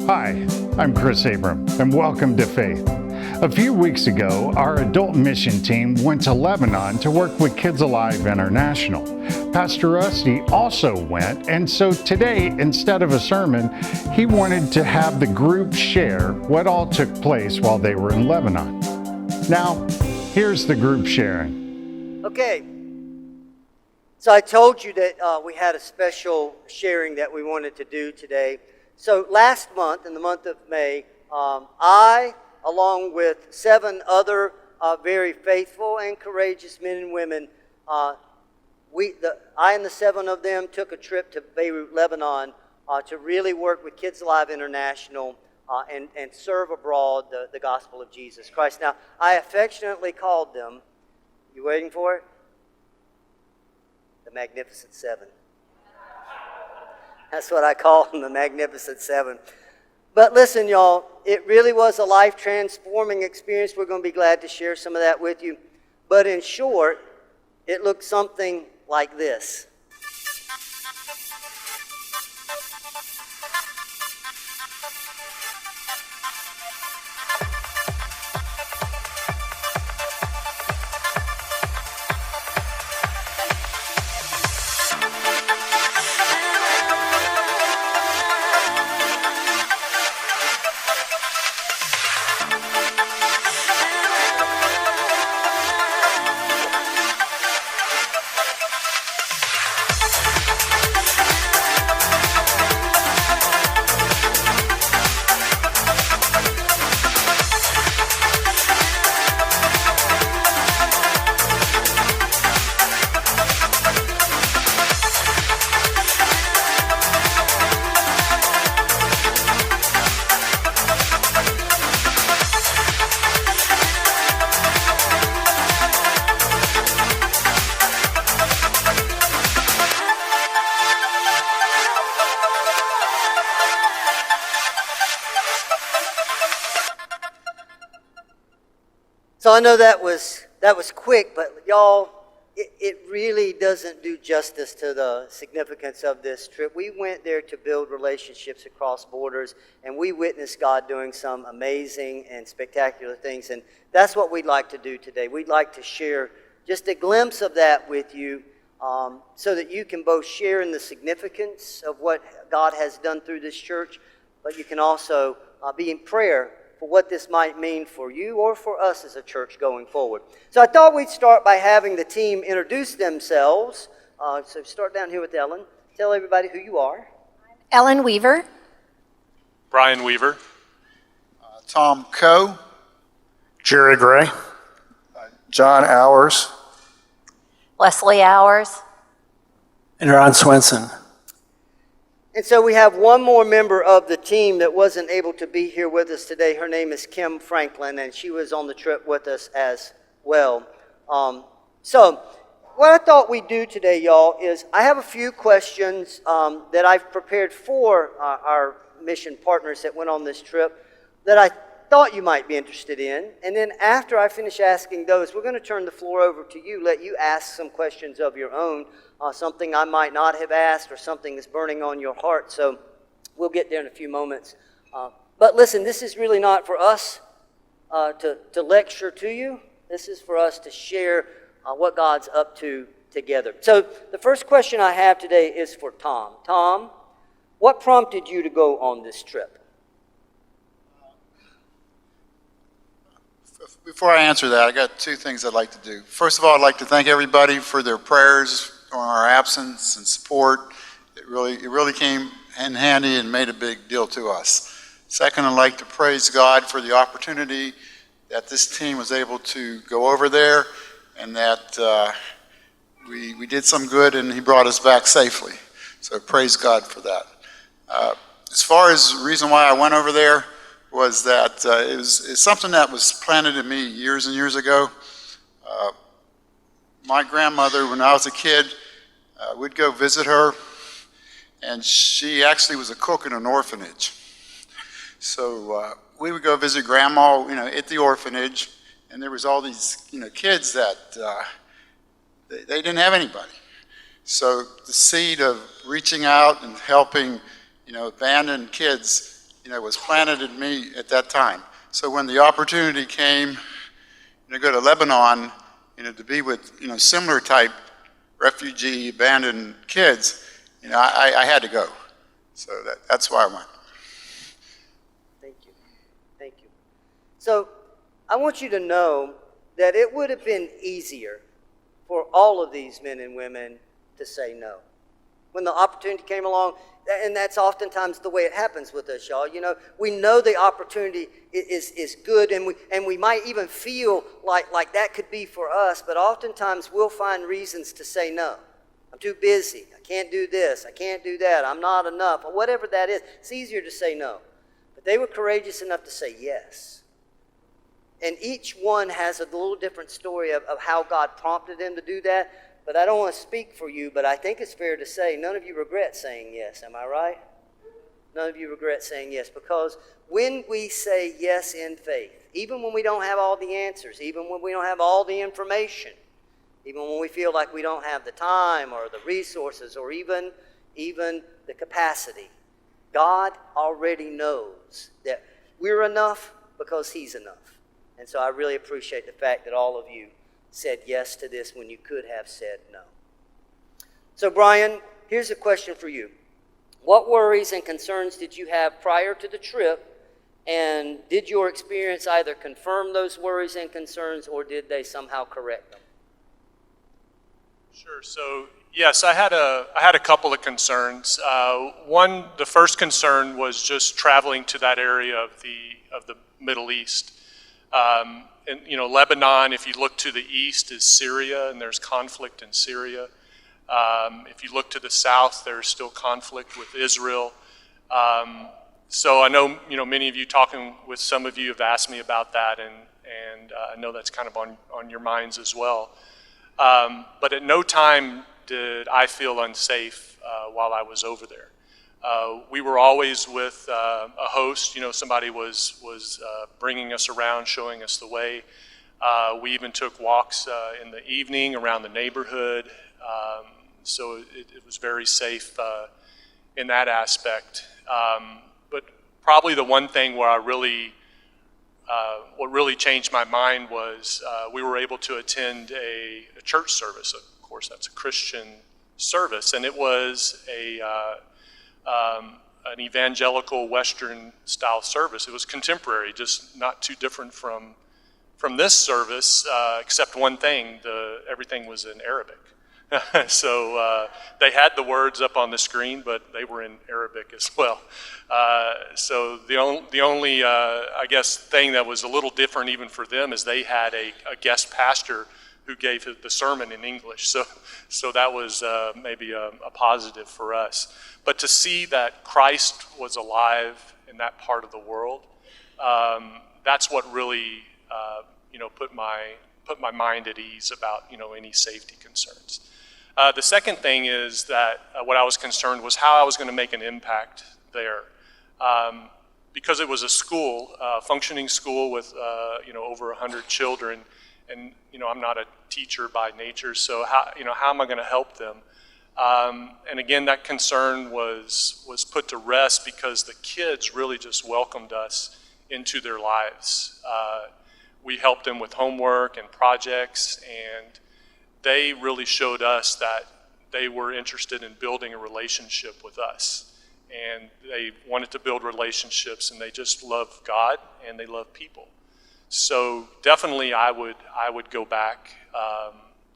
Hi, I'm Chris Abram, and welcome to Faith. A few weeks ago, our adult mission team went to Lebanon to work with Kids Alive International. Pastor Rusty also went, and so today, instead of a sermon, he wanted to have the group share what all took place while they were in Lebanon. Now, here's the group sharing. Okay, so I told you that we had a special sharing that we wanted to do today. So last month, in the month of May, I, along with 7 other very faithful and courageous men and women, I and the 7 of them took a trip to Beirut, Lebanon, to really work with Kids Alive International and serve abroad the gospel of Jesus Christ. Now, I affectionately called them, you waiting for it? The Magnificent 7. That's what I call them, the Magnificent 7. But listen, y'all, it really was a life-transforming experience. We're going to be glad to share some of that with you. But in short, it looked something like this. So I know that was quick, but y'all, it really doesn't do justice to the significance of this trip. We went there to build relationships across borders, and we witnessed God doing some amazing and spectacular things, and that's what we'd like to do today. We'd like to share just a glimpse of that with you so that you can both share in the significance of what God has done through this church, but you can also be in prayer for what this might mean for you or for us as a church going forward. So I thought we'd start by having the team introduce themselves. So start down here with Ellen. Tell everybody who you are. Ellen Weaver. Brian Weaver. Tom Coe. Jerry Gray. John Hours. Leslie Hours. And Ron Swenson. And so we have one more member of the team that wasn't able to be here with us today. Her name is Kim Franklin, and she was on the trip with us as well. So what I thought we'd do today, y'all, is I have a few questions that I've prepared for our mission partners that went on this trip that I thought you might be interested in. And then after I finish asking those, we're going to turn the floor over to you, let you ask some questions of your own. Something I might not have asked or something that's burning on your heart. So we'll get there in a few moments. But listen, this is really not for us to lecture to you. This is for us to share what God's up to together. So the first question I have today is for Tom. Tom, what prompted you to go on this trip? Before I answer that, I got 2 things I'd like to do. First of all, I'd like to thank everybody for their prayers on our absence and support. It really came in handy and made a big deal to us. Second, I'd like to praise God for the opportunity that this team was able to go over there and that we did some good and he brought us back safely. So praise God for that. As far as the reason why I went over there was that it's something that was planted in me years and years ago. My grandmother, when I was a kid, we'd go visit her, and she actually was a cook in an orphanage. So we would go visit Grandma, at the orphanage, and there was all these, kids that they didn't have anybody. So the seed of reaching out and helping, abandoned kids was planted in me at that time. So when the opportunity came to go to Lebanon, to be with, similar type refugee abandoned kids, I had to go. So that's why I went. Thank you. Thank you. So I want you to know that it would have been easier for all of these men and women to say no. When the opportunity came along, and that's oftentimes the way it happens with us, y'all. We know the opportunity is good, and we might even feel like that could be for us, but oftentimes we'll find reasons to say no. I'm too busy. I can't do this. I can't do that. I'm not enough. Or whatever that is. It's easier to say no. But they were courageous enough to say yes. And each one has a little different story of how God prompted them to do that. But I don't want to speak for you, but I think it's fair to say none of you regret saying yes. Am I right? None of you regret saying yes. Because when we say yes in faith, even when we don't have all the answers, even when we don't have all the information, even when we feel like we don't have the time or the resources or even the capacity, God already knows that we're enough because He's enough. And so I really appreciate the fact that all of you said yes to this when you could have said no. So Brian, here's a question for you. What worries and concerns did you have prior to the trip, and did your experience either confirm those worries and concerns, or did they somehow correct them? Sure. So yes, I had a couple of concerns. The first concern was just traveling to that area of the Middle East. And Lebanon, if you look to the east, is Syria, and there's conflict in Syria. If you look to the south, there's still conflict with Israel. So I know many of you, talking with some of you, have asked me about that, and I know that's kind of on your minds as well. But at no time did I feel unsafe while I was over there. We were always with a host. Somebody was bringing us around, showing us the way. We even took walks in the evening around the neighborhood. So it was very safe in that aspect. But probably the one thing where what really changed my mind was we were able to attend a church service. Of course, that's a Christian service, and it was an evangelical Western style service. It was contemporary, just not too different from this service, except one thing: everything was in Arabic. So they had the words up on the screen, but they were in Arabic as well. So the only I guess thing that was a little different even for them is they had a guest pastor who gave the sermon in English. So that was maybe a positive for us. But to see that Christ was alive in that part of the world, that's what really put my mind at ease about any safety concerns. The second thing is that what I was concerned was how I was going to make an impact there. Because it was a school, functioning school with over 100 children, and I'm not a teacher by nature, so how am I going to help them? And again, that concern was put to rest because the kids really just welcomed us into their lives. We helped them with homework and projects, and they really showed us that they were interested in building a relationship with us. And they wanted to build relationships, and they just love God and they love people. So definitely I would go back,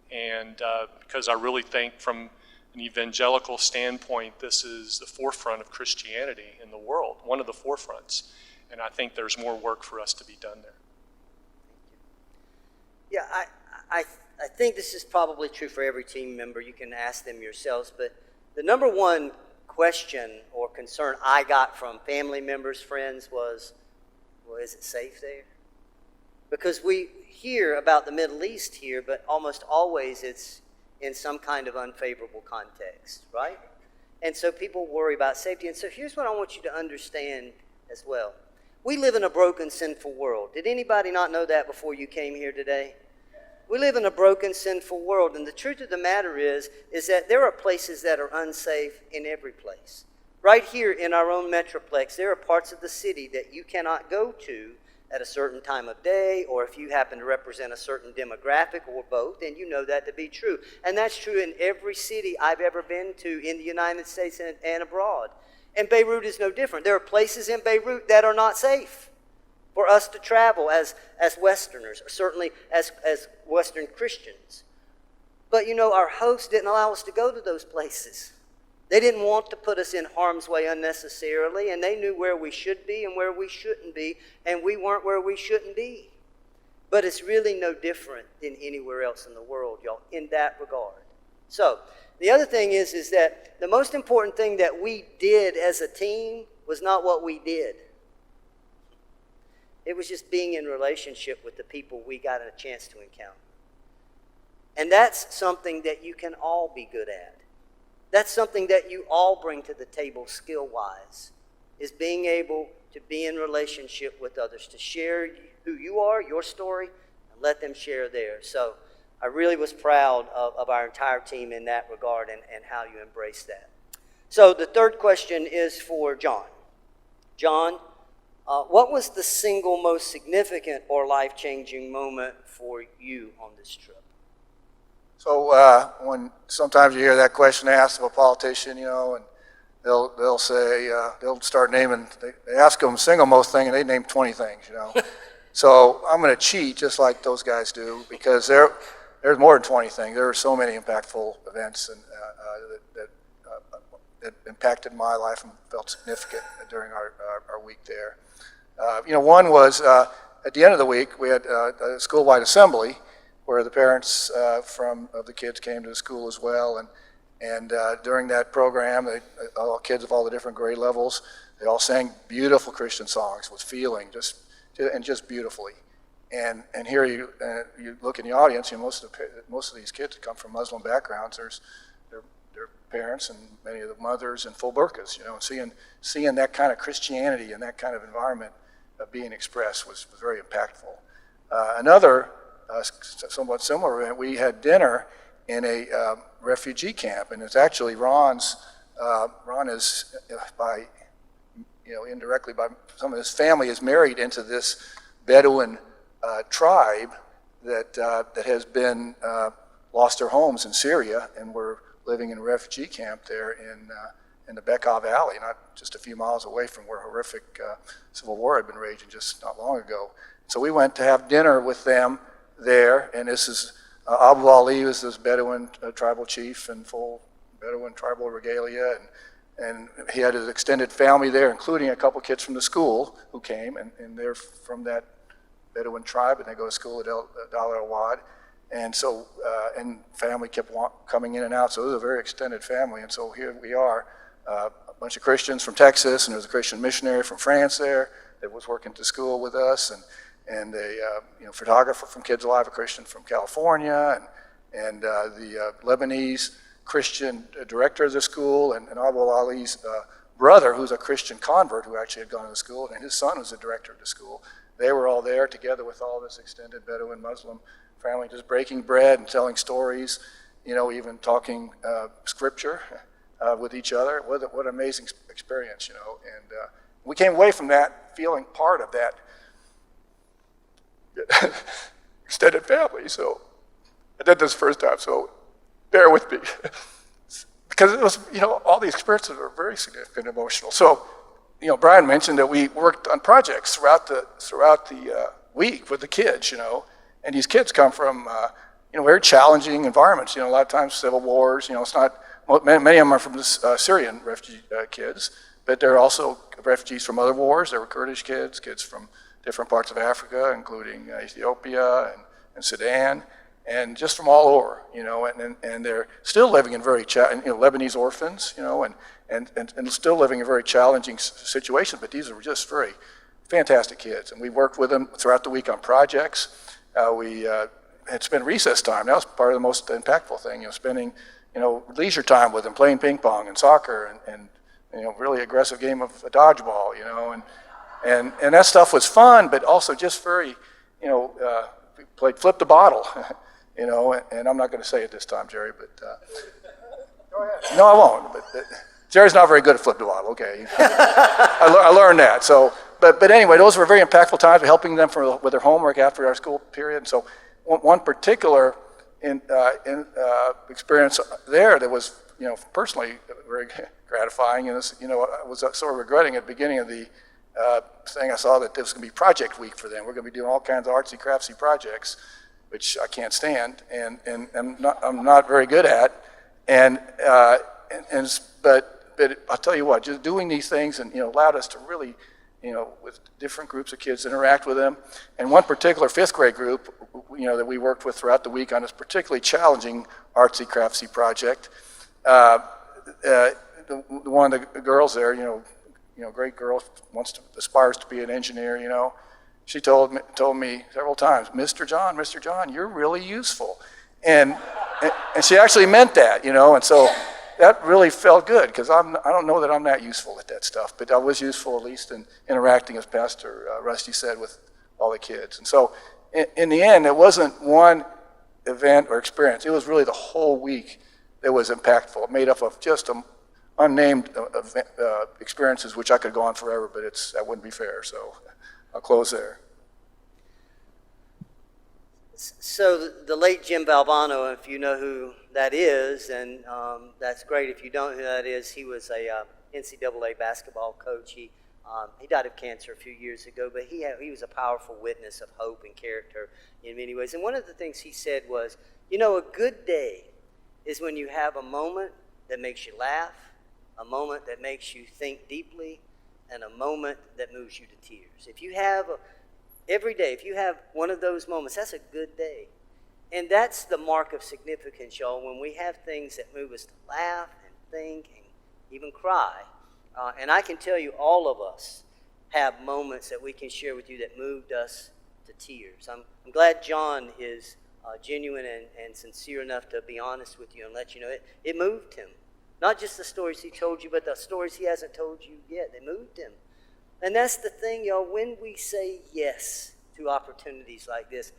because I really think from an evangelical standpoint, this is the forefront of Christianity in the world, one of the forefronts. And I think there's more work for us to be done there. Yeah, I think this is probably true for every team member. You can ask them yourselves, but the number one question or concern I got from family members, friends, was, well, is it safe there? Because we hear about the Middle East here, but almost always it's in some kind of unfavorable context, right? And so people worry about safety. And so here's what I want you to understand as well. We live in a broken, sinful world. Did anybody not know that before you came here today? We live in a broken, sinful world, and the truth of the matter is that there are places that are unsafe in every place. Right here in our own metroplex, there are parts of the city that you cannot go to at a certain time of day, or if you happen to represent a certain demographic or both, then you know that to be true. And that's true in every city I've ever been to in the United States and abroad. And Beirut is no different. There are places in Beirut that are not safe for us to travel as Westerners, or certainly as Western Christians. But you know, our hosts didn't allow us to go to those places. They didn't want to put us in harm's way unnecessarily, and they knew where we should be and where we shouldn't be, and we weren't where we shouldn't be. But it's really no different than anywhere else in the world, y'all, in that regard. So, the other thing is that the most important thing that we did as a team was not what we did. It was just being in relationship with the people we got a chance to encounter. And that's something that you can all be good at. That's something that you all bring to the table skill-wise, is being able to be in relationship with others, to share who you are, your story, and let them share theirs. So I really was proud of our entire team in that regard and how you embrace that. So the third question is for John. John, what was the single most significant or life-changing moment for you on this trip? So when sometimes you hear that question asked of a politician, and they'll say, they'll start naming, they ask them single most thing and they name 20 things, So I'm going to cheat just like those guys do, because there's more than 20 things. There are so many impactful events and that impacted my life and felt significant during our week there. One was at the end of the week, we had a school-wide assembly where the parents of the kids came to the school as well, and during that program, all kids of all the different grade levels, they all sang beautiful Christian songs with feeling, just beautifully. And here you look in the audience, most of these kids come from Muslim backgrounds. There's their parents and many of the mothers in full burqas, and seeing that kind of Christianity and that kind of environment being expressed was very impactful. Another somewhat similar event, we had dinner in a refugee camp, and it's actually Ron is indirectly by some of his family is married into this Bedouin tribe that has been lost their homes in Syria and were living in a refugee camp there in the Bekaa Valley, not just a few miles away from where horrific civil war had been raging just not long ago. So we went to have dinner with them there, and this is Abu Ali was this Bedouin tribal chief in full Bedouin tribal regalia, and he had his extended family there, including a couple kids from the school who came, and they're from that Bedouin tribe, and they go to school at Dar el-Wad, and so and family kept coming in and out, so it was a very extended family, and so here we are, a bunch of Christians from Texas, and there was a Christian missionary from France there that was working to school with us, and a photographer from Kids Alive, a Christian from California, and the Lebanese Christian director of the school, and Abu Ali's brother, who's a Christian convert who actually had gone to the school, and his son was the director of the school. They were all there together with all this extended Bedouin Muslim family, just breaking bread and telling stories, even talking scripture with each other. What an amazing experience, And we came away from that feeling part of that extended family. So I did this first time, so bear with me. Because it was, all the experiences were very significant and emotional. So, Brian mentioned that we worked on projects throughout the week with the kids, and these kids come from, very challenging environments. A lot of times civil wars. It's not many of them are from the Syrian refugee kids, but there are also refugees from other wars. There were Kurdish kids from different parts of Africa, including Ethiopia and Sudan, and just from all over, and they're still living in very Lebanese orphans, and still living in very challenging situations. But these are just very fantastic kids, and we worked with them throughout the week on projects. We had spent recess time. That was part of the most impactful thing, spending leisure time with them, playing ping pong and soccer, and really aggressive game of dodgeball, and that stuff was fun, but also just very, we played flip the bottle. And I'm not going to say it this time, Jerry, but go ahead. No, I won't. Jerry's not very good at flip the bottle, okay. I learned that. So, but anyway, those were very impactful times, helping them with their homework after our school period. And so one particular experience there that was, personally very gratifying, and I was sort of regretting at the beginning of the thing I saw that this was going to be project week for them. We're going to be doing all kinds of artsy, craftsy projects, which I can't stand, and I'm not very good at. But I'll tell you what, just doing these things and allowed us to really, with different groups of kids, interact with them. And one particular fifth grade group, that we worked with throughout the week on this particularly challenging artsy, craftsy project. One of the girls there, great girl, aspires to be an engineer. She told me several times, Mr. John, you're really useful, and she actually meant that, and so that really felt good because I don't know that I'm that useful at that stuff, but I was useful at least in interacting, as Pastor Rusty said, with all the kids. And so in the end, it wasn't one event or experience. It was really the whole week that was impactful, made up of just unnamed experiences, which I could go on forever, but that wouldn't be fair. So I'll close there. So the late Jim Valvano, if you know who that is, and that's great. If you don't know who that is, he was a NCAA basketball coach. He died of cancer a few years ago, but he was a powerful witness of hope and character in many ways. And one of the things he said was, a good day is when you have a moment that makes you laugh, a moment that makes you think deeply, and a moment that moves you to tears. If you have every day, if you have one of those moments, that's a good day. And that's the mark of significance, y'all, when we have things that move us to laugh and think and even cry. And I can tell you, all of us have moments that we can share with you that moved us to tears. I'm glad John is genuine and sincere enough to be honest with you and let you know it moved him. Not just the stories he told you, but the stories he hasn't told you yet. They moved him. And that's the thing, y'all, when we say yes to opportunities like this,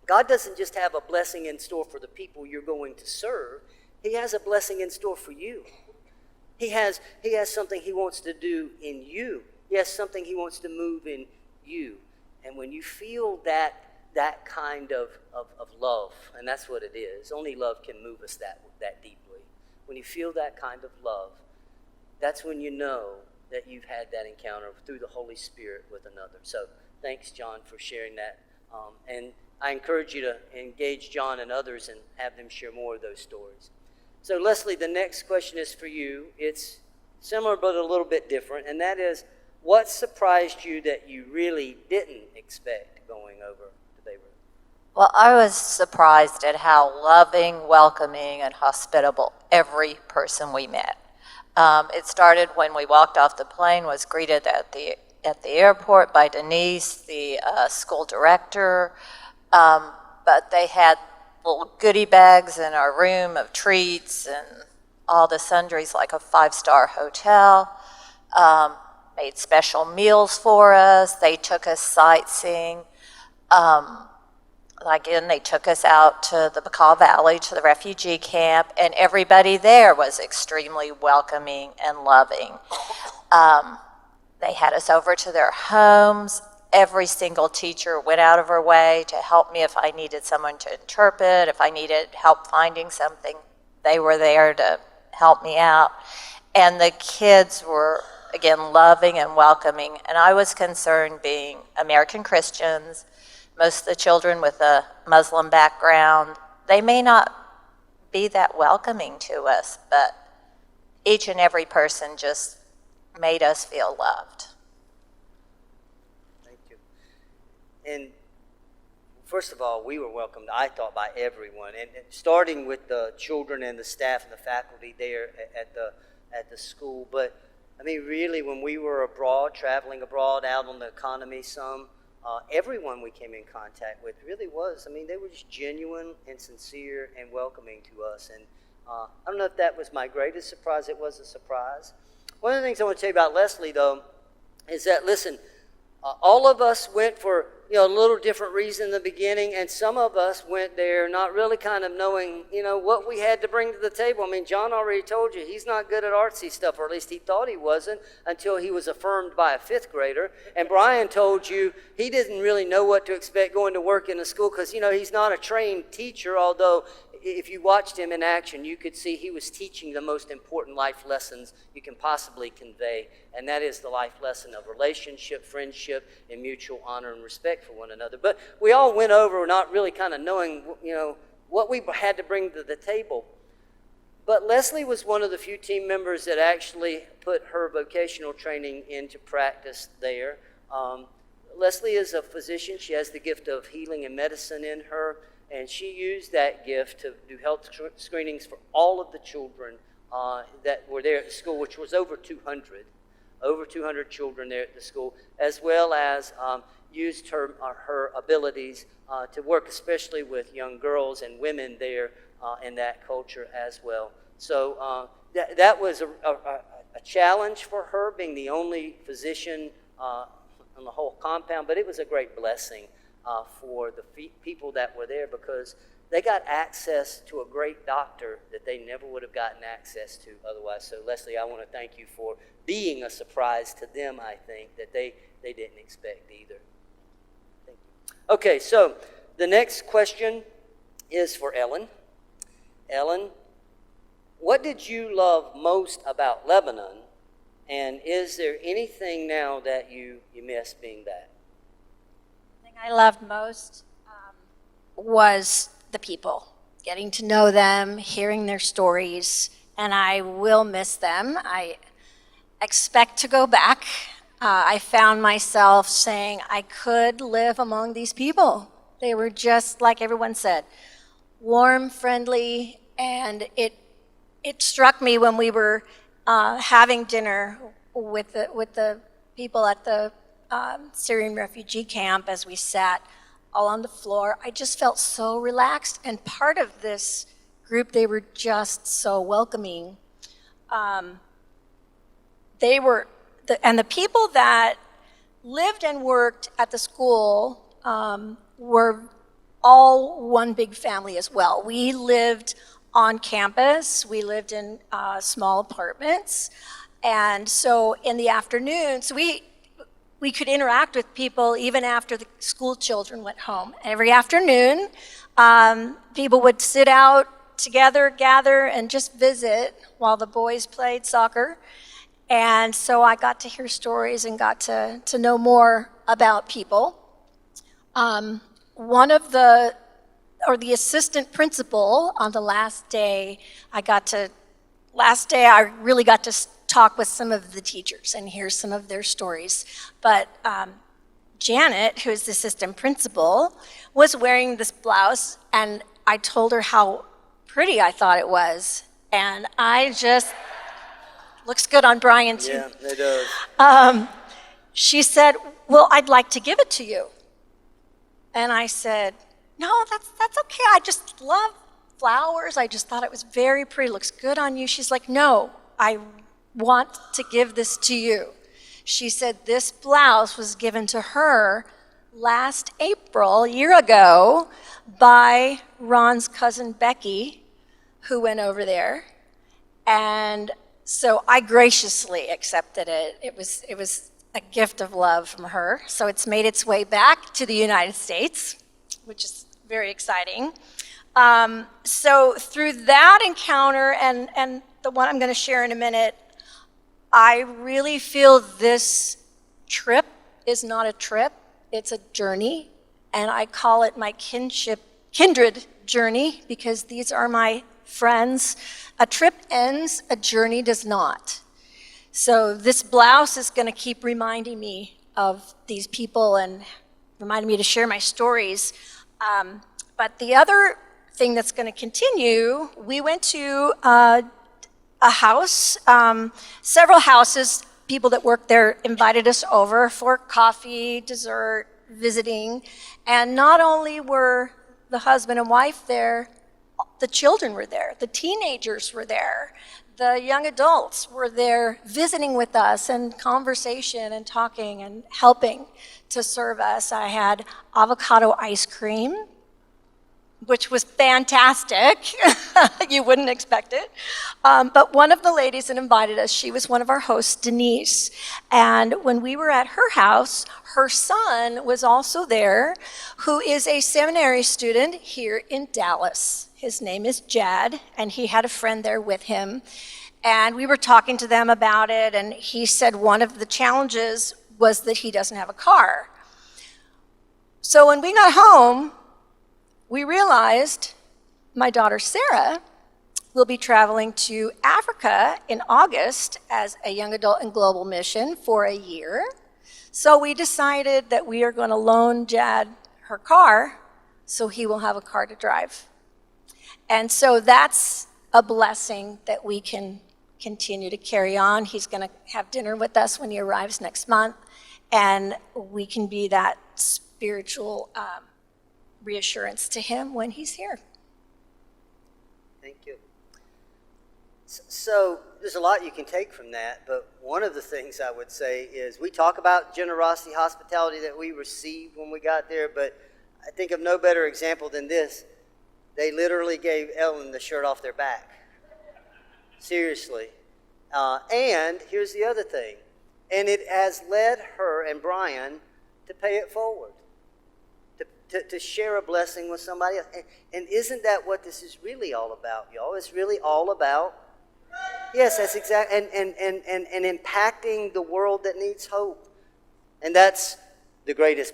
God doesn't just have a blessing in store for the people you're going to serve. He has a blessing in store for you. He has something he wants to do in you. He has something he wants to move in you. And when you feel that kind of love, and that's what it is, only love can move us that deeply. When you feel that kind of love, that's when you know that you've had that encounter through the Holy Spirit with another. So thanks, John, for sharing that. And I encourage you to engage John and others and have them share more of those stories. So Leslie, the next question is for you. It's similar but a little bit different, and that is, what surprised you that you really didn't expect going over to Beirut? Well, I was surprised at how loving, welcoming, and hospitable every person we met. It started when we walked off the plane, was greeted at the airport by Denise, the school director, but they had little goodie bags in our room of treats and all the sundries like a 5-star hotel, made special meals for us. They took us sightseeing. Again, they took us out to the Bacal Valley, to the refugee camp, and everybody there was extremely welcoming and loving. They had us over to their homes. Every single teacher went out of her way to help me if I needed someone to interpret, if I needed help finding something. They were there to help me out. And the kids were, again, loving and welcoming. And I was concerned, being American Christians, most of the children with a Muslim background, they may not be that welcoming to us, but each and every person just made us feel loved. Thank you. And first of all, we were welcomed, I thought, by everyone, and starting with the children and the staff and the faculty there at the school. But I mean, really, when we were abroad, traveling abroad, out on the economy, everyone we came in contact with really was, I mean, they were just genuine and sincere and welcoming to us. And I don't know if that was my greatest surprise. It was a surprise. One of the things I want to tell you about Leslie, though, is that, listen, all of us went for a little different reason in the beginning, and some of us went there not really kind of knowing, what we had to bring to the table. I mean, John already told you he's not good at artsy stuff, or at least he thought he wasn't until he was affirmed by a fifth grader. And Brian told you he didn't really know what to expect going to work in a school because, he's not a trained teacher, although if you watched him in action, you could see he was teaching the most important life lessons you can possibly convey, and that is the life lesson of relationship, friendship, and mutual honor and respect for one another. But we all went over not really kind of knowing, what we had to bring to the table. But Leslie was one of the few team members that actually put her vocational training into practice there. Leslie is a physician. She has the gift of healing and medicine in her. And she used that gift to do health screenings for all of the children that were there at the school, which was over 200 children there at the school, as well as used her abilities to work especially with young girls and women there in that culture as well. So that was a challenge for her, being the only physician on the whole compound, but it was a great blessing for the people that were there, because they got access to a great doctor that they never would have gotten access to otherwise. So Leslie, I want to thank you for being a surprise to them, I think, that they didn't expect either. Thank you. Okay, so the next question is for Ellen. Ellen, what did you love most about Lebanon, and is there anything now that you miss being back? I loved most was the people, getting to know them, hearing their stories, and I will miss them. I expect to go back. I found myself saying I could live among these people. They were just like everyone said, warm, friendly, and it struck me when we were having dinner with the people at the Syrian refugee camp, as we sat all on the floor, I just felt so relaxed. And part of this group, they were just so welcoming. The people that lived and worked at the school were all one big family as well. We lived on campus. We lived in small apartments. And so in the afternoon, we could interact with people even after the school children went home. Every afternoon, people would sit out together, gather, and just visit while the boys played soccer. And so I got to hear stories and got to know more about people. The assistant principal on the last day, I really got to talk with some of the teachers and hear some of their stories. But Janet, who is the assistant principal, was wearing this blouse, and I told her how pretty I thought it was. And looks good on Brian too. Yeah, it does. She said, well, I'd like to give it to you. And I said, no, that's okay. I just love flowers. I just thought it was very pretty. Looks good on you. She's like, no, I want to give this to you. She said this blouse was given to her last April, a year ago, by Ron's cousin Becky, who went over there. And so I graciously accepted it. It was a gift of love from her. So it's made its way back to the United States, which is very exciting. So through that encounter and the one I'm going to share in a minute, I really feel this trip is not a trip, it's a journey. And I call it my kindred journey, because these are my friends. A trip ends, a journey does not. So this blouse is going to keep reminding me of these people and reminding me to share my stories. But the other thing that's going to continue, we went to a house, several houses. People that worked there invited us over for coffee, dessert, visiting. And not only were the husband and wife there, the children were there, the teenagers were there, the young adults were there visiting with us and conversation and talking and helping to serve us. I had avocado ice cream, which was fantastic. You wouldn't expect it. But one of the ladies that invited us, she was one of our hosts, Denise. And when we were at her house, her son was also there, who is a seminary student here in Dallas. His name is Jad, and he had a friend there with him. And we were talking to them about it, and he said one of the challenges was that he doesn't have a car. So when we got home, we realized my daughter Sarah will be traveling to Africa in August as a young adult in global mission for a year. So we decided that we are going to loan Jad her car so he will have a car to drive. And so that's a blessing that we can continue to carry on. He's going to have dinner with us when he arrives next month, and we can be that spiritual reassurance to him when he's here. Thank you. So there's a lot you can take from that, but one of the things I would say is we talk about generosity, hospitality that we received when we got there, but I think of no better example than this. They literally gave Ellen the shirt off their back. Seriously. And here's the other thing. And it has led her and Brian to pay it forward, to share a blessing with somebody else. And isn't that what this is really all about, y'all? It's really all about, yes, that's exactly, and impacting the world that needs hope. And that's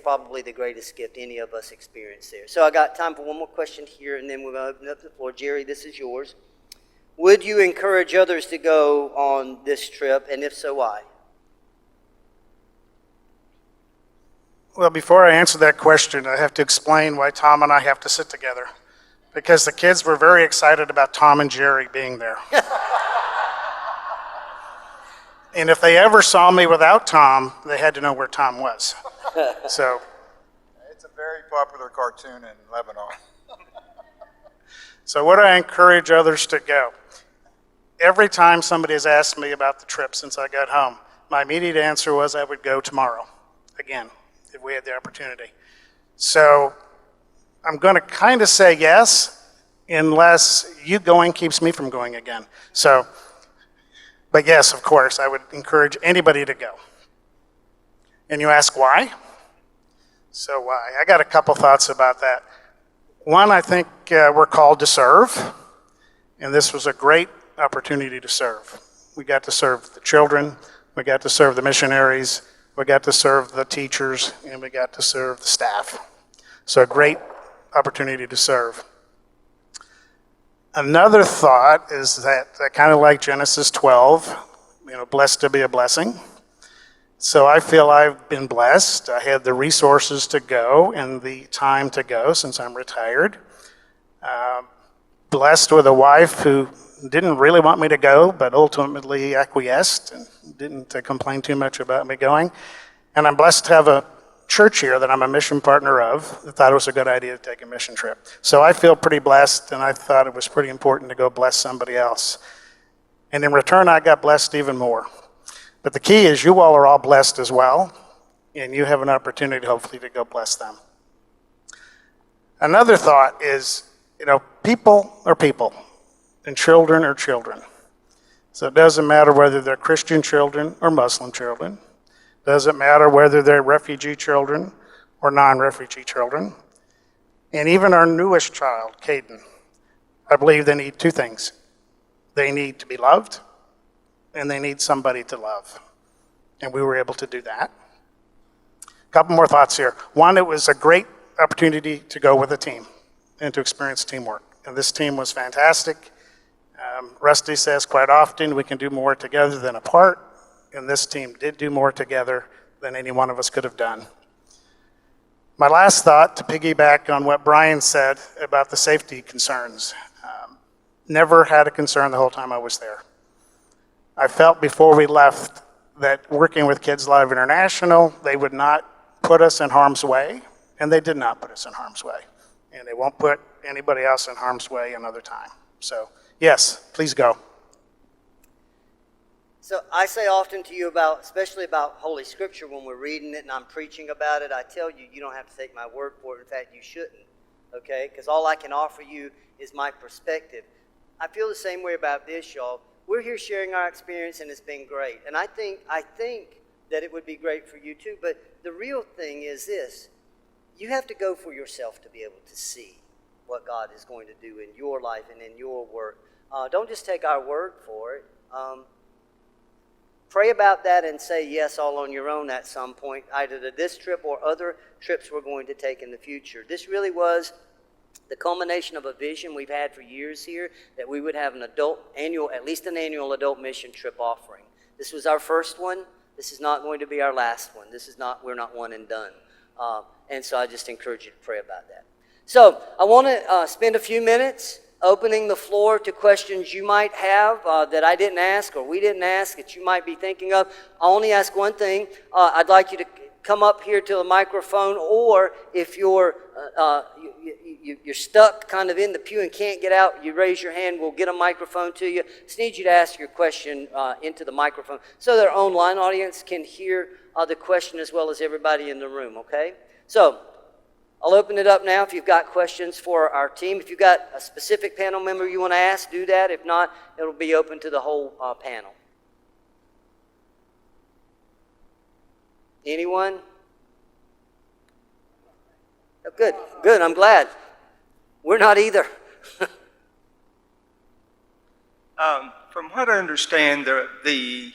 probably the greatest gift any of us experience there. So I got time for one more question here, and then we're going to open up the floor. Jerry, this is yours. Would you encourage others to go on this trip, and if so, why? Well, before I answer that question, I have to explain why Tom and I have to sit together. Because the kids were very excited about Tom and Jerry being there. And if they ever saw me without Tom, they had to know where Tom was. So It's a very popular cartoon in Lebanon. So would I encourage others to go? Every time somebody has asked me about the trip since I got home, my immediate answer was I would go tomorrow, again, if we had the opportunity. So I'm going to kind of say yes, unless you going keeps me from going again. So, but yes, of course, I would encourage anybody to go. And you ask why? So why? I got a couple thoughts about that. One, I think we're called to serve, and this was a great opportunity to serve. We got to serve the children, we got to serve the missionaries, we got to serve the teachers, and we got to serve the staff. So a great opportunity to serve. Another thought is that I kind of like Genesis 12, blessed to be a blessing. So I feel I've been blessed. I had the resources to go and the time to go since I'm retired. Blessed with a wife who didn't really want me to go, but ultimately acquiesced and didn't complain too much about me going. And I'm blessed to have a church here that I'm a mission partner of that thought it was a good idea to take a mission trip. So I feel pretty blessed, and I thought it was pretty important to go bless somebody else. And in return, I got blessed even more. But the key is you all are all blessed as well, and you have an opportunity, hopefully, to go bless them. Another thought is, people are people, and children are children. So it doesn't matter whether they're Christian children or Muslim children. It doesn't matter whether they're refugee children or non-refugee children. And even our newest child, Caden, I believe they need two things. They need to be loved, and they need somebody to love. And we were able to do that. A couple more thoughts here. One, it was a great opportunity to go with a team and to experience teamwork. And this team was fantastic. Rusty says quite often we can do more together than apart, and this team did do more together than any one of us could have done. My last thought, to piggyback on what Brian said about the safety concerns. Never had a concern the whole time I was there. I felt before we left that working with Kids Live International, they would not put us in harm's way, and they did not put us in harm's way. And they won't put anybody else in harm's way another time. So, yes, please go. So I say often to you about, especially about Holy Scripture, when we're reading it and I'm preaching about it, I tell you, you don't have to take my word for it. In fact, you shouldn't, okay? Because all I can offer you is my perspective. I feel the same way about this, y'all. We're here sharing our experience, and it's been great. And I think that it would be great for you too. But the real thing is this. You have to go for yourself to be able to see what God is going to do in your life and in your work. Don't just take our word for it. Pray about that and say yes all on your own at some point, either to this trip or other trips we're going to take in the future. This really was the culmination of a vision we've had for years here, that we would have at least an annual adult mission trip offering. This was our first one. This is not going to be our last one. We're not one and done. And so I just encourage you to pray about that. So I want to spend a few minutes opening the floor to questions you might have that I didn't ask or we didn't ask that you might be thinking of. I only ask one thing. I'd like you to come up here to the microphone, or if you're stuck kind of in the pew and can't get out, you raise your hand, we'll get a microphone to you. Just need you to ask your question into the microphone so that our online audience can hear the question as well as everybody in the room, okay? So I'll open it up now if you've got questions for our team. If you've got a specific panel member you want to ask, do that. If not, it'll be open to the whole panel. Anyone? Oh, good. I'm glad. We're not either. From what I understand, the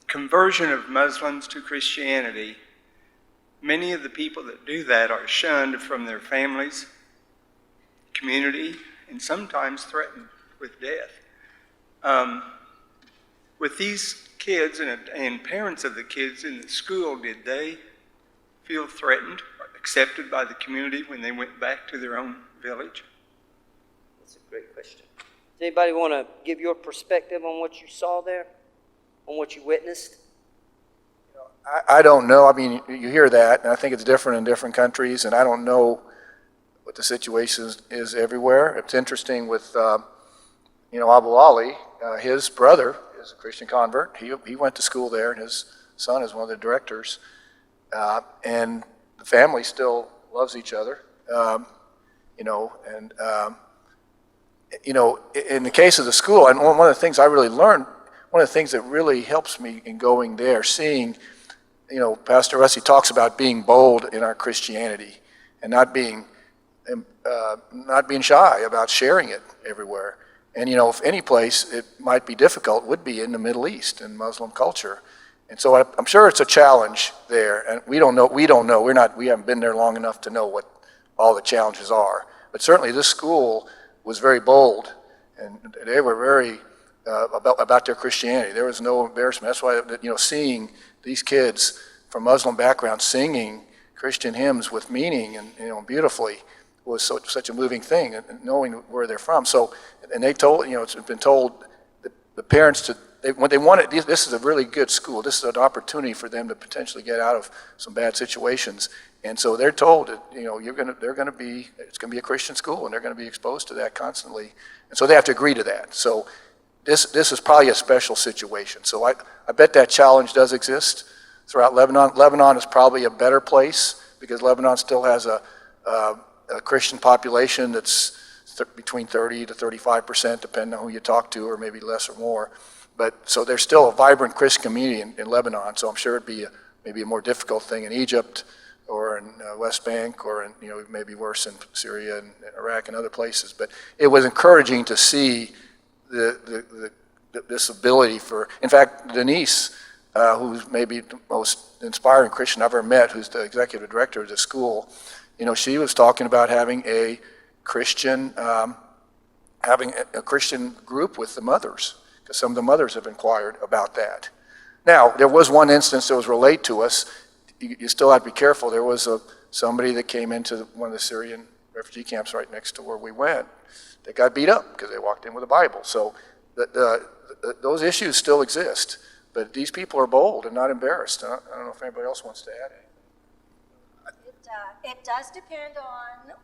conversion of Muslims to Christianity, many of the people that do that are shunned from their families, community, and sometimes threatened with death. With these kids and parents of the kids in the school, did they feel threatened or accepted by the community when they went back to their own village? That's a great question. Does anybody want to give your perspective on what you saw there, on what you witnessed? I don't know. I mean, you hear that, and I think it's different in different countries, and I don't know what the situation is everywhere. It's interesting with, Abu Ali, his brother is a Christian convert. He went to school there, and his son is one of the directors, and the family still loves each other, in the case of the school, and one of the things I really learned, one of the things that really helps me in going there, seeing, Pastor Rusty talks about being bold in our Christianity and not being shy about sharing it everywhere. And, if any place it might be difficult would be in the Middle East and Muslim culture. And so I'm sure it's a challenge there. And we don't know. We haven't been there long enough to know what all the challenges are. But certainly this school was very bold, and they were very about their Christianity. There was no embarrassment. That's why, seeing these kids from Muslim backgrounds singing Christian hymns with meaning and beautifully was such a moving thing, and knowing where they're from. So, and they told, it's been told the parents when they wanted, this is a really good school. This is an opportunity for them to potentially get out of some bad situations. And so they're told that, it's going to be a Christian school, and they're going to be exposed to that constantly. And so they have to agree to that. So this is probably a special situation. So I bet that challenge does exist throughout Lebanon. Lebanon is probably a better place because Lebanon still has a Christian population that's between 30 to 35%, depending on who you talk to, or maybe less or more. But so there's still a vibrant Christian community in Lebanon. So I'm sure it'd be maybe a more difficult thing in Egypt or in West Bank, or in, maybe worse in Syria and Iraq and other places. But it was encouraging to see this ability for, in fact, Denise, who's maybe the most inspiring Christian I've ever met, who's the executive director of the school, she was talking about having a Christian, group with the mothers, because some of the mothers have inquired about that. Now, there was one instance that was relayed to us. You still have to be careful. There was somebody that came into one of the Syrian refugee camps right next to where we went. They got beat up because they walked in with a Bible. So those issues still exist. But these people are bold and not embarrassed. I don't know if anybody else wants to add anything. It does depend on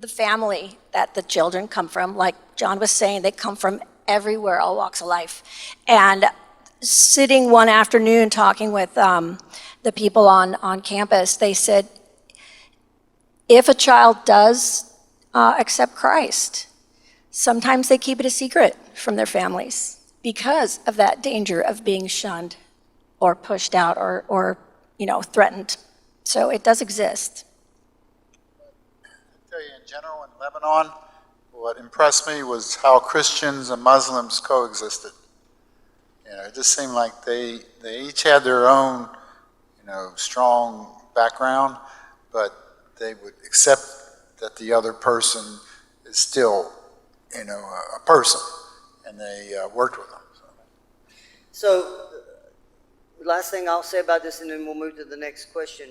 the family that the children come from. Like John was saying, they come from everywhere, all walks of life. And sitting one afternoon talking with the people on campus, they said, if a child does accept Christ, sometimes they keep it a secret from their families because of that danger of being shunned or pushed out or threatened. So it does exist. I tell you, in general, in Lebanon, what impressed me was how Christians and Muslims coexisted. It just seemed like they each had their own, strong background, but they would accept that the other person is still, a person, and they worked with them. So, the last thing I'll say about this, and then we'll move to the next question.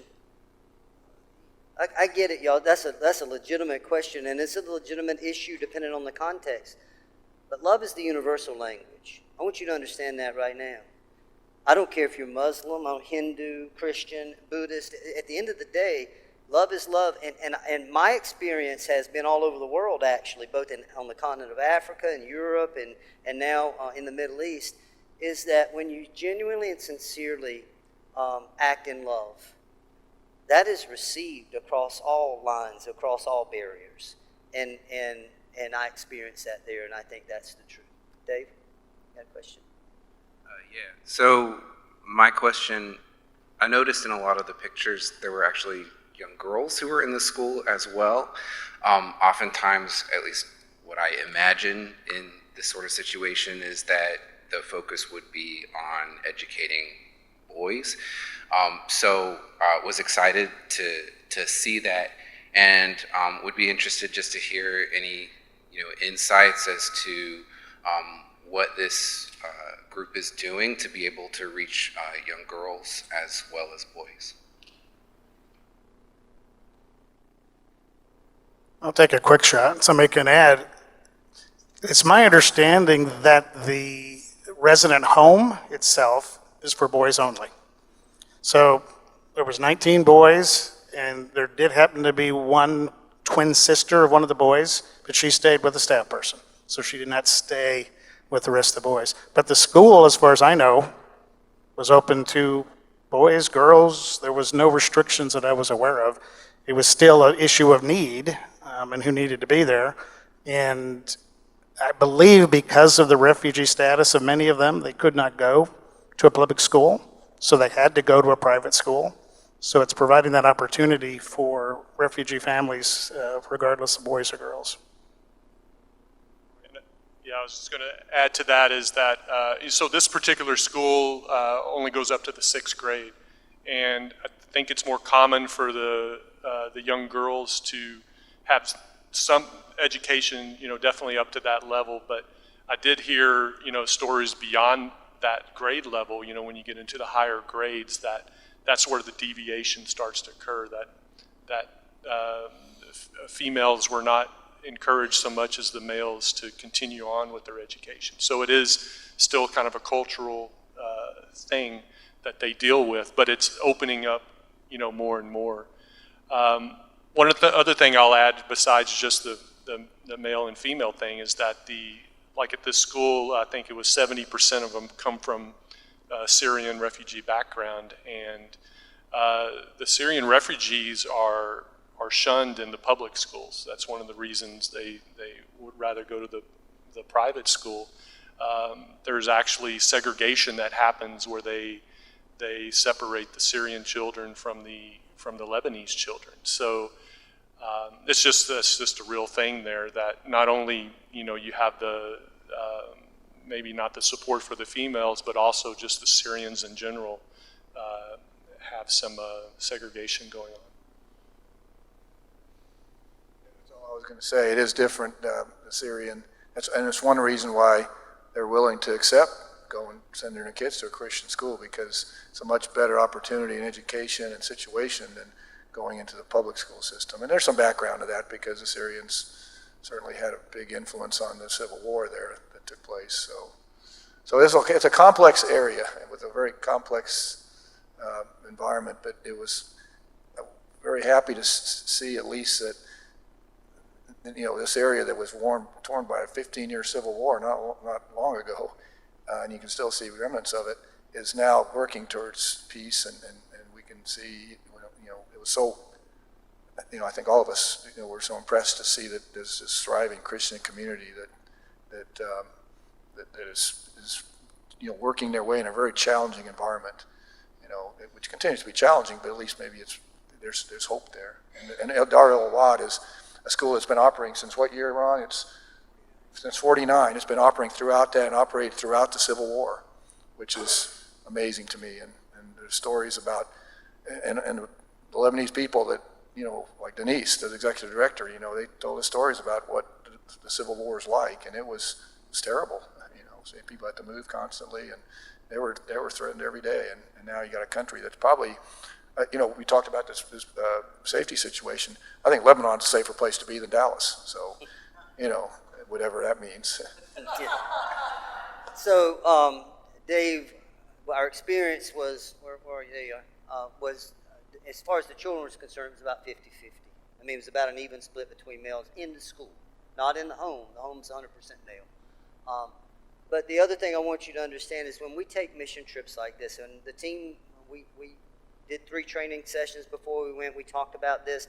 I get it, y'all. That's a legitimate question, and it's a legitimate issue depending on the context. But love is the universal language. I want you to understand that right now. I don't care if you're Muslim, Hindu, Christian, Buddhist. At the end of the day, love is love. And my experience has been all over the world, actually, both on the continent of Africa and Europe and now in the Middle East, is that when you genuinely and sincerely act in love, that is received across all lines, across all barriers. And I experienced that there, and I think that's the truth. Dave, you got a question? Yeah. So my question, I noticed in a lot of the pictures there were actually young girls who were in the school as well. Oftentimes, at least what I imagine in this sort of situation is that the focus would be on educating boys. So was excited to see that, and would be interested just to hear any insights as to what this group is doing to be able to reach young girls as well as boys. I'll take a quick shot. Somebody can add. It's my understanding that the resident home itself is for boys only. So there was 19 boys, and there did happen to be one twin sister of one of the boys, but she stayed with the staff person. So she did not stay with the rest of the boys. But the school, as far as I know, was open to boys, girls. There was no restrictions that I was aware of. It was still an issue of need and who needed to be there. And I believe because of the refugee status of many of them, they could not go to a public school, so they had to go to a private school. So it's providing that opportunity for refugee families, regardless of boys or girls. Yeah, I was just going to add to that is that, so this particular school only goes up to the 6th grade. And I think it's more common for the young girls to have some education, definitely up to that level. But I did hear, stories beyond that grade level, when you get into the higher grades, that's where the deviation starts to occur, that females were not encouraged so much as the males to continue on with their education. So it is still kind of a cultural thing that they deal with, but it's opening up, more and more. One of the other thing I'll add, besides just the male and female thing, is that like at this school, I think it was 70% of them come from Syrian refugee background, and the Syrian refugees are shunned in the public schools. That's one of the reasons they would rather go to the private school. There's actually segregation that happens where they separate the Syrian children from the Lebanese children. So that's just a real thing there, that not only you have the maybe not the support for the females, but also just the Syrians in general have some segregation going on. That's all I was going to say. It is different, the Syrian, and it's one reason why they're willing to accept sending their kids to a Christian school, because it's a much better opportunity in education and situation than going into the public school system. And there's some background to that, because the Syrians certainly had a big influence on the civil war there that took place. So it's a complex area with a very complex environment, but it was very happy to see at least that this area that was torn by a 15-year civil war not long ago, and you can still see remnants of it, is now working towards peace, and we can see, it was so, I think all of us, were so impressed to see that there's this thriving Christian community that is working their way in a very challenging environment, which continues to be challenging, but at least maybe there's hope there. And Dar el-Awad is a school that's been operating since what year, Ron? It's since '49. It's been operating throughout that and operated throughout the Civil War, which is amazing to me. And there's stories about, and the Lebanese people that, like Denise, the executive director, they told us stories about what the Civil War is like, and it was terrible. So people had to move constantly, and they were threatened every day. And now you got a country that's probably, we talked about this safety situation. I think Lebanon's a safer place to be than Dallas. So, whatever that means. So, Dave, our experience was, there you are, was, as far as the children was concerned, it was about 50-50. I mean, it was about an even split between males in the school, not in the home. The home's 100% male. But the other thing I want you to understand is when we take mission trips like this, and the team, we did 3 training sessions before we went. We talked about this.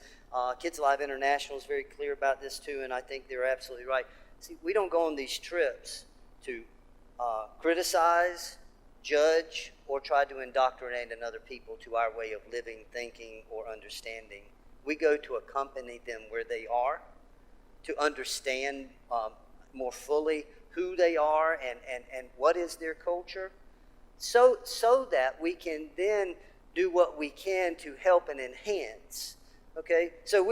Kids Alive International is very clear about this too, and I think they're absolutely right. See, we don't go on these trips to criticize, judge, or try to indoctrinate another people to our way of living, thinking, or understanding. We go to accompany them where they are, to understand more fully who they are and what is their culture, so that we can then do what we can to help and enhance. Okay, so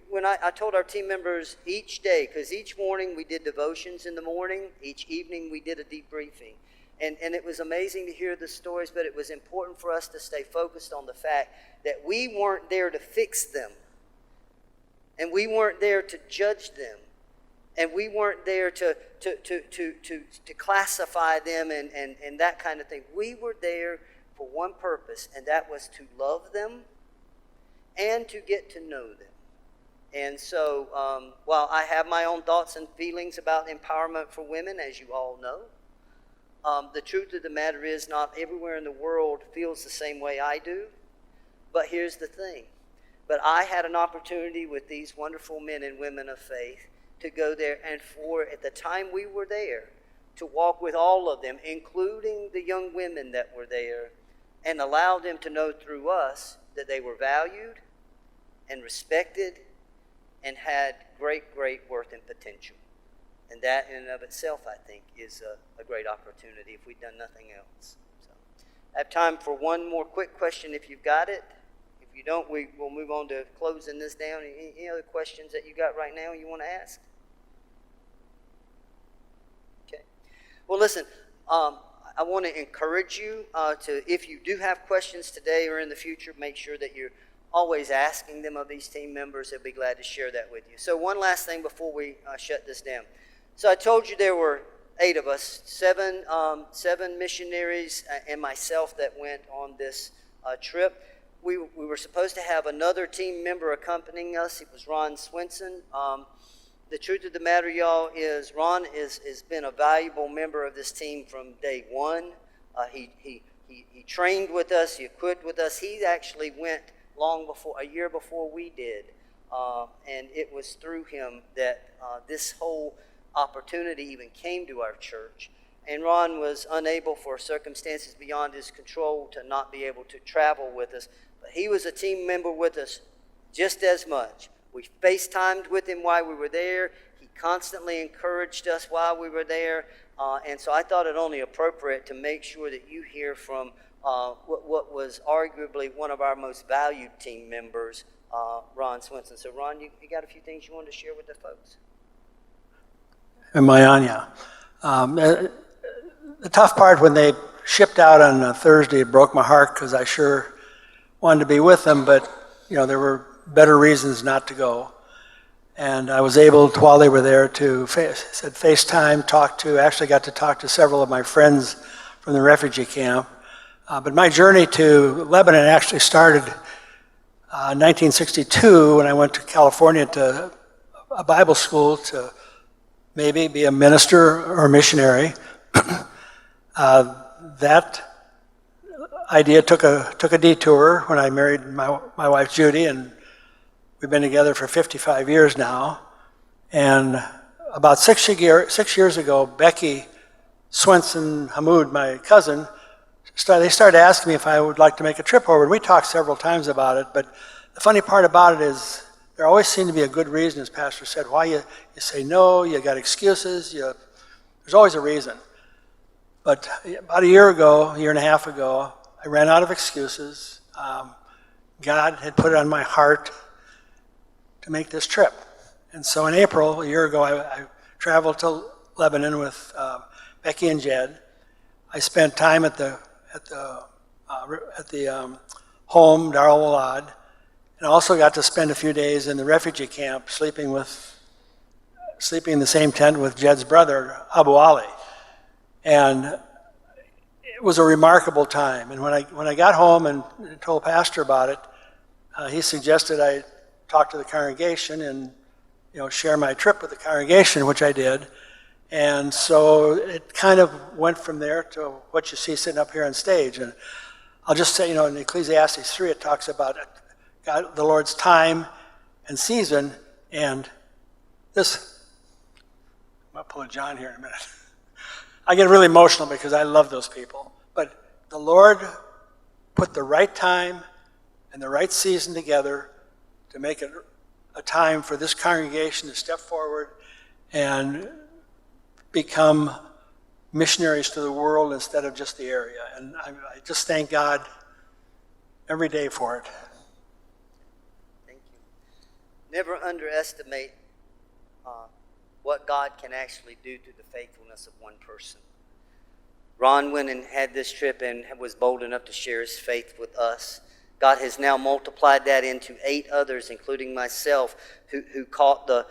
when I told our team members each day, because each morning we did devotions in the morning, each evening we did a debriefing, and it was amazing to hear the stories, but it was important for us to stay focused on the fact that we weren't there to fix them, and we weren't there to judge them, and we weren't there to classify them and that kind of thing. We were there for one purpose, and that was to love them and to get to know them. And so while I have my own thoughts and feelings about empowerment for women, as you all know, the truth of the matter is not everywhere in the world feels the same way I do. But here's the thing. But I had an opportunity with these wonderful men and women of faith to go there, and for at the time we were there, to walk with all of them, including the young women that were there, and allow them to know through us that they were valued and respected and had great worth and potential. And that in and of itself, I think, is a great opportunity if we've done nothing else. So, I have time for one more quick question if you've got it. If you don't, we'll move on to closing this down. Any other questions that you got right now you want to ask? Okay. Well, listen, I want to encourage you to, if you do have questions today or in the future, make sure that you're always asking them of these team members. They'll be glad to share that with you. So one last thing before we shut this down. So I told you there were 8 of us, 7 missionaries and myself that went on this trip. We were supposed to have another team member accompanying us. It was Ron Swenson. The truth of the matter, y'all, is Ron has been a valuable member of this team from day one. He trained with us. He equipped with us. He actually went a year before we did. And it was through him that this whole opportunity even came to our church. And Ron was unable, for circumstances beyond his control, to not be able to travel with us. But he was a team member with us just as much. We FaceTimed with him while we were there. He constantly encouraged us while we were there. And so I thought it only appropriate to make sure that you hear from what was arguably one of our most valued team members, Ron Swenson. So Ron, you got a few things you wanted to share with the folks? And Mayanya. The tough part when they shipped out on a Thursday, it broke my heart because I sure wanted to be with them, but there were better reasons not to go. And I was able to, while they were there, to FaceTime, actually got to talk to several of my friends from the refugee camp. But my journey to Lebanon actually started in 1962 when I went to California to a Bible school to maybe be a minister or a missionary. That idea took a detour when I married my wife Judy, and we've been together for 55 years now. And about 6 years ago, Becky Swenson Hamoud, my cousin, they started asking me if I would like to make a trip over. And we talked several times about it, but the funny part about it is there always seemed to be a good reason, as Pastor said, why you say no, you got excuses, there's always a reason. But about a year and a half ago, I ran out of excuses. God had put it on my heart to make this trip. And so in April, a year ago, I traveled to Lebanon with Becky and Jed. I spent time at the home, Dar al-Walad, and I also got to spend a few days in the refugee camp, sleeping in the same tent with Jed's brother, Abu Ali. And it was a remarkable time. And when I got home and told Pastor about it, he suggested I talk to the congregation and share my trip with the congregation, which I did. And so it kind of went from there to what you see sitting up here on stage. And I'll just say, in Ecclesiastes 3, it talks about God, the Lord's time and season. And this, I'm going to pull a John here in a minute. I get really emotional because I love those people. But the Lord put the right time and the right season together to make it a time for this congregation to step forward and become missionaries to the world instead of just the area. And I just thank God every day for it. Thank you. Never underestimate what God can actually do through the faithfulness of one person. Ron went and had this trip and was bold enough to share his faith with us. God has now multiplied that into 8 others, including myself, who caught the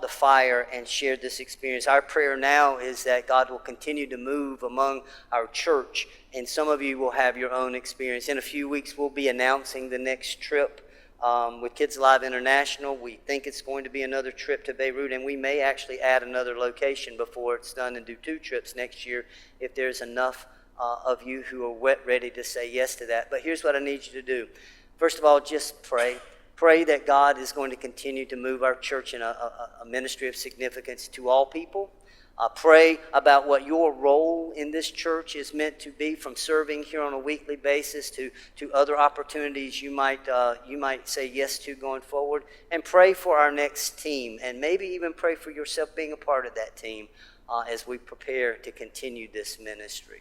fire and shared this experience. Our prayer now is that God will continue to move among our church, and some of you will have your own experience. In a few weeks, we'll be announcing the next trip with Kids Alive International. We think it's going to be another trip to Beirut, and we may actually add another location before it's done and do 2 trips next year if there's enough of you who are ready to say yes to that. But here's what I need you to do. First of all, just pray. Pray that God is going to continue to move our church in a ministry of significance to all people. Pray about what your role in this church is meant to be, from serving here on a weekly basis to other opportunities you might say yes to going forward. And pray for our next team, and maybe even pray for yourself being a part of that team as we prepare to continue this ministry.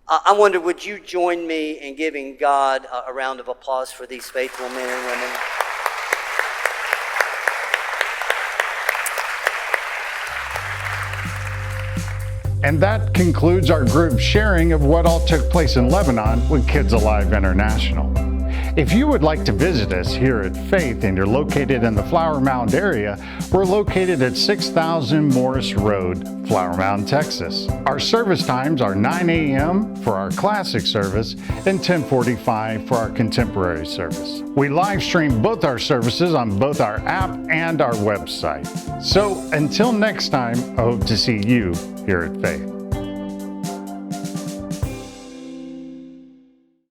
I wonder, would you join me in giving God a round of applause for these faithful men and women? And that concludes our group sharing of what all took place in Lebanon with Kids Alive International. If you would like to visit us here at Faith and you're located in the Flower Mound area, we're located at 6000 Morris Road, Flower Mound, Texas. Our service times are 9 a.m. for our classic service and 10:45 for our contemporary service. We live stream both our services on both our app and our website. So until next time, I hope to see you here at Faith.